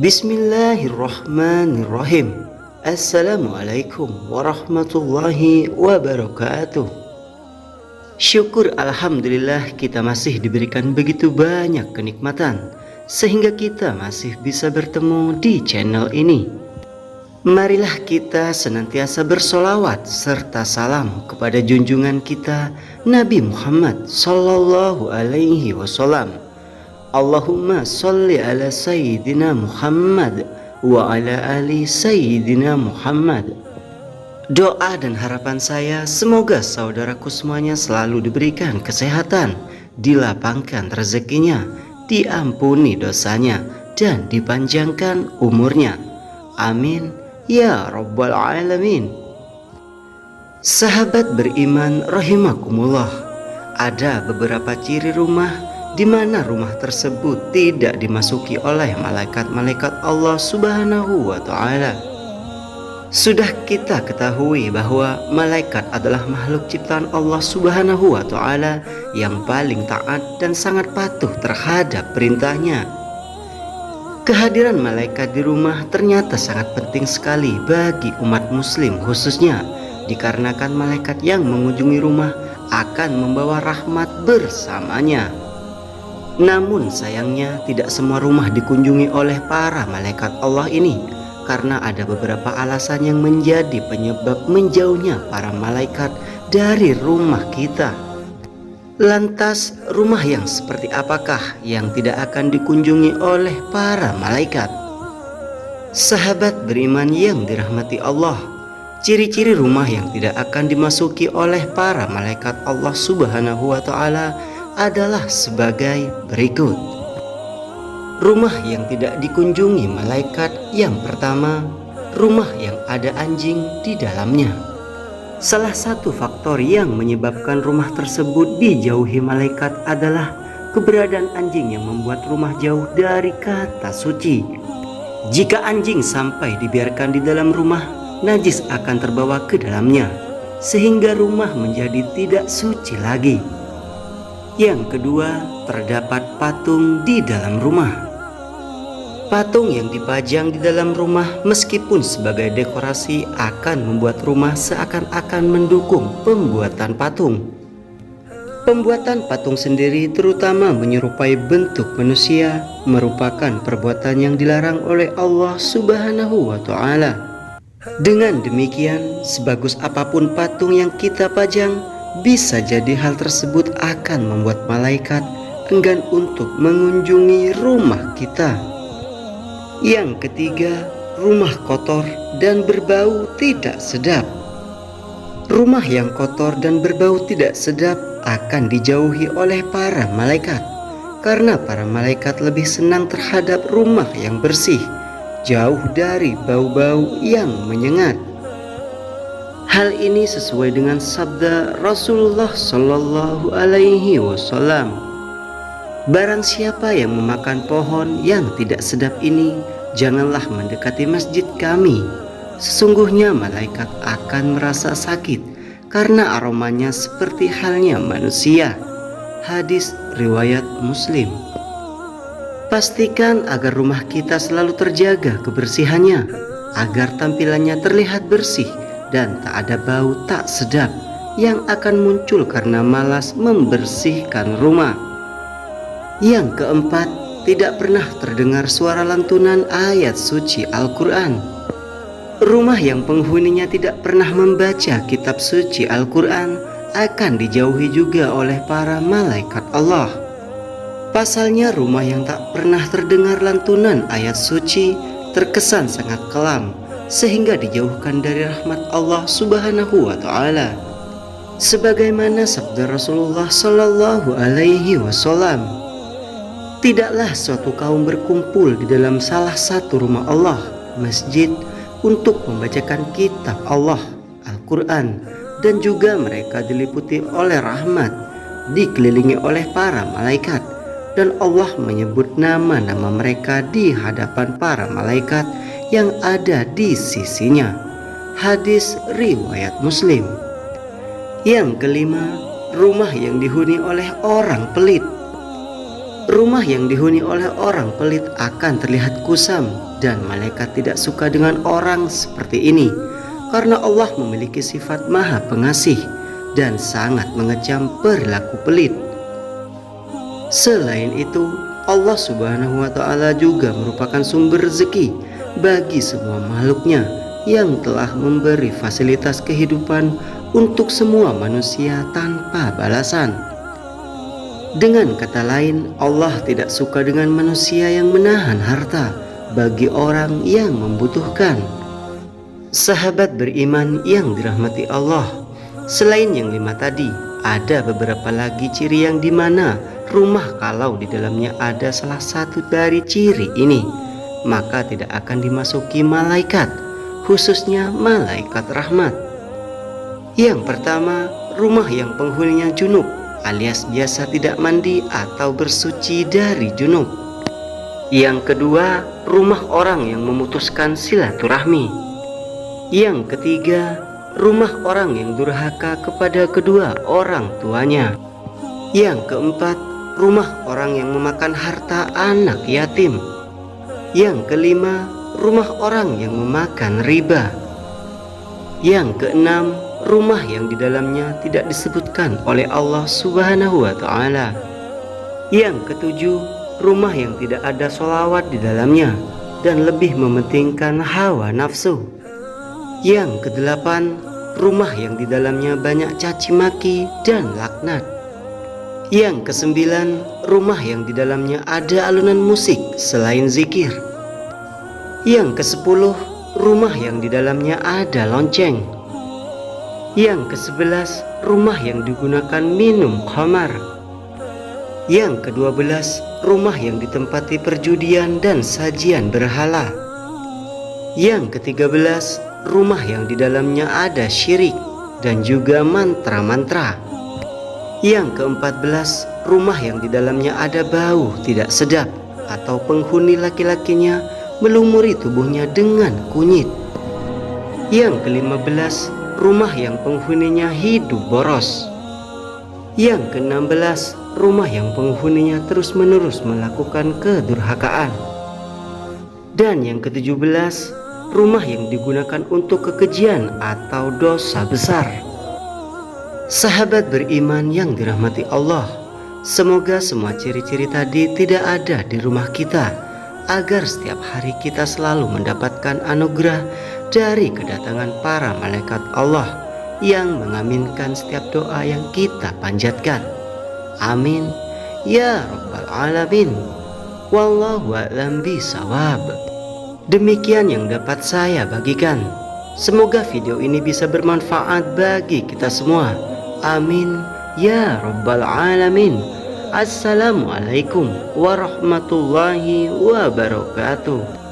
Bismillahirrahmanirrahim. Assalamualaikum warahmatullahi wabarakatuh. Syukur alhamdulillah kita masih diberikan begitu banyak kenikmatan sehingga kita masih bisa bertemu di channel ini. Marilah kita senantiasa bersolawat serta salam kepada junjungan kita Nabi Muhammad sallallahu alaihi wasallam. Allahumma salli ala Sayyidina Muhammad wa ala ali Sayyidina Muhammad. Doa dan harapan saya semoga saudaraku semuanya selalu diberikan kesehatan, dilapangkan rezekinya, diampuni dosanya, dan dipanjangkan umurnya. Amin ya rabbal alamin. Sahabat beriman rahimakumullah, ada beberapa ciri rumah di mana rumah tersebut tidak dimasuki oleh malaikat-malaikat Allah Subhanahu wa Ta'ala. Sudah kita ketahui bahwa malaikat adalah makhluk ciptaan Allah Subhanahu wa Ta'ala yang paling taat dan sangat patuh terhadap perintahnya. Kehadiran malaikat di rumah ternyata sangat penting sekali bagi umat muslim khususnya, dikarenakan malaikat yang mengunjungi rumah akan membawa rahmat bersamanya. Namun sayangnya tidak semua rumah dikunjungi oleh para malaikat Allah ini, karena ada beberapa alasan yang menjadi penyebab menjauhnya para malaikat dari rumah kita. Lantas rumah yang seperti apakah yang tidak akan dikunjungi oleh para malaikat? Sahabat beriman yang dirahmati Allah, ciri-ciri rumah yang tidak akan dimasuki oleh para malaikat Allah Subhanahu wa Ta'ala adalah sebagai berikut. Rumah yang tidak dikunjungi malaikat. Yang pertama, rumah yang ada anjing di dalamnya. Salah satu faktor yang menyebabkan rumah tersebut dijauhi malaikat adalah keberadaan anjing yang membuat rumah jauh dari kata suci. Jika anjing sampai dibiarkan di dalam rumah, najis akan terbawa ke dalamnya, sehingga rumah menjadi tidak suci lagi. Yang kedua, terdapat patung di dalam rumah. Patung yang dipajang di dalam rumah meskipun sebagai dekorasi akan membuat rumah seakan-akan mendukung pembuatan patung. Pembuatan patung sendiri, terutama menyerupai bentuk manusia, merupakan perbuatan yang dilarang oleh Allah Subhanahu wa Ta'ala. Dengan demikian, sebagus apapun patung yang kita pajang, bisa jadi hal tersebut akan membuat malaikat enggan untuk mengunjungi rumah kita. Yang ketiga, rumah kotor dan berbau tidak sedap. Rumah yang kotor dan berbau tidak sedap akan dijauhi oleh para malaikat, karena para malaikat lebih senang terhadap rumah yang bersih, jauh dari bau-bau yang menyengat. Hal ini sesuai dengan sabda Rasulullah Sallallahu Alaihi Wasallam. Barang siapa yang memakan pohon yang tidak sedap ini, janganlah mendekati masjid kami. Sesungguhnya malaikat akan merasa sakit karena aromanya seperti halnya manusia. Hadis riwayat Muslim. Pastikan agar rumah kita selalu terjaga kebersihannya, agar tampilannya terlihat bersih dan tak ada bau tak sedap yang akan muncul karena malas membersihkan rumah. Yang keempat, tidak pernah terdengar suara lantunan ayat suci Al-Quran. Rumah yang penghuninya tidak pernah membaca kitab suci Al-Quran akan dijauhi juga oleh para malaikat Allah. Pasalnya rumah yang tak pernah terdengar lantunan ayat suci terkesan sangat kelam, sehingga dijauhkan dari rahmat Allah Subhanahu wa Ta'ala. Sebagaimana sabda Rasulullah Sallallahu Alaihi Wasallam, tidaklah suatu kaum berkumpul di dalam salah satu rumah Allah, masjid, untuk membacakan kitab Allah, Al-Quran, dan juga mereka diliputi oleh rahmat, dikelilingi oleh para malaikat, dan Allah menyebut nama-nama mereka di hadapan para malaikat yang ada di sisinya. Hadis riwayat Muslim. Yang kelima, rumah yang dihuni oleh orang pelit. Rumah yang dihuni oleh orang pelit akan terlihat kusam, dan malaikat tidak suka dengan orang seperti ini, karena Allah memiliki sifat maha pengasih dan sangat mengecam perilaku pelit. Selain itu, Allah Subhanahu wa Ta'ala juga merupakan sumber rezeki bagi semua makhluknya yang telah memberi fasilitas kehidupan untuk semua manusia tanpa balasan. Dengan kata lain, Allah tidak suka dengan manusia yang menahan harta bagi orang yang membutuhkan. Sahabat beriman yang dirahmati Allah, selain yang 5 tadi, ada beberapa lagi ciri yang dimana rumah kalau di dalamnya ada salah satu dari ciri ini, maka tidak akan dimasuki malaikat, khususnya malaikat rahmat. Yang pertama, rumah yang penghuninya junub, alias biasa tidak mandi atau bersuci dari junub. Yang kedua, rumah orang yang memutuskan silaturahmi. Yang ketiga, rumah orang yang durhaka kepada kedua orang tuanya. Yang keempat, rumah orang yang memakan harta anak yatim. Yang kelima, rumah orang yang memakan riba. Yang keenam, rumah yang di dalamnya tidak disebutkan oleh Allah Subhanahu wa Ta'ala. Yang ketujuh, rumah yang tidak ada sholawat di dalamnya dan lebih mementingkan hawa nafsu. Yang kedelapan, rumah yang di dalamnya banyak caci maki dan laknat. Yang kesembilan, rumah yang di dalamnya ada alunan musik selain zikir. Yang kesepuluh, rumah yang di dalamnya ada lonceng. Yang ke-11, rumah yang digunakan minum khamar. Yang ke-12, rumah yang ditempati perjudian dan sajian berhala. Yang ke-13, rumah yang di dalamnya ada syirik dan juga mantra-mantra. Yang ke-14, rumah yang di dalamnya ada bau tidak sedap atau penghuni laki-lakinya melumuri tubuhnya dengan kunyit. Yang ke-15, rumah yang penghuninya hidup boros. Yang ke-16, rumah yang penghuninya terus-menerus melakukan kedurhakaan. Dan yang ke-17, rumah yang digunakan untuk kekejian atau dosa besar. Sahabat beriman yang dirahmati Allah, semoga semua ciri-ciri tadi tidak ada di rumah kita, agar setiap hari kita selalu mendapatkan anugerah dari kedatangan para malaikat Allah yang mengaminkan setiap doa yang kita panjatkan. Amin ya rabbal alamin. Wallahu a'lam bishawab. Demikian yang dapat saya bagikan. Semoga video ini bisa bermanfaat bagi kita semua. Amin ya rabbal alamin. Assalamualaikum warahmatullahi wabarakatuh.